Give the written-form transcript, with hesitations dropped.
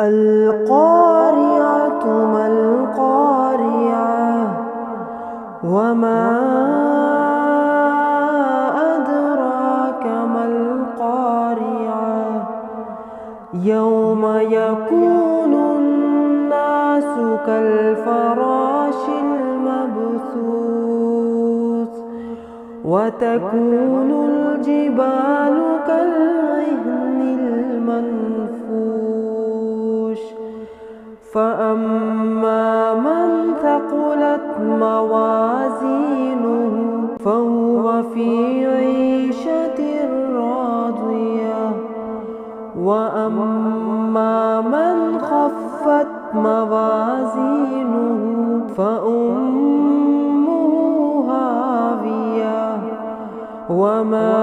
القارعة ما القارعة وما أدراك ما القارعة يوم يكون الناس كالفراش المبثوث وتكون الجبال كالعهن المنفوش فأما من ثقلت موازينه فهو في عيشة راضية وأما من خفت موازينه فأمه هاوية وما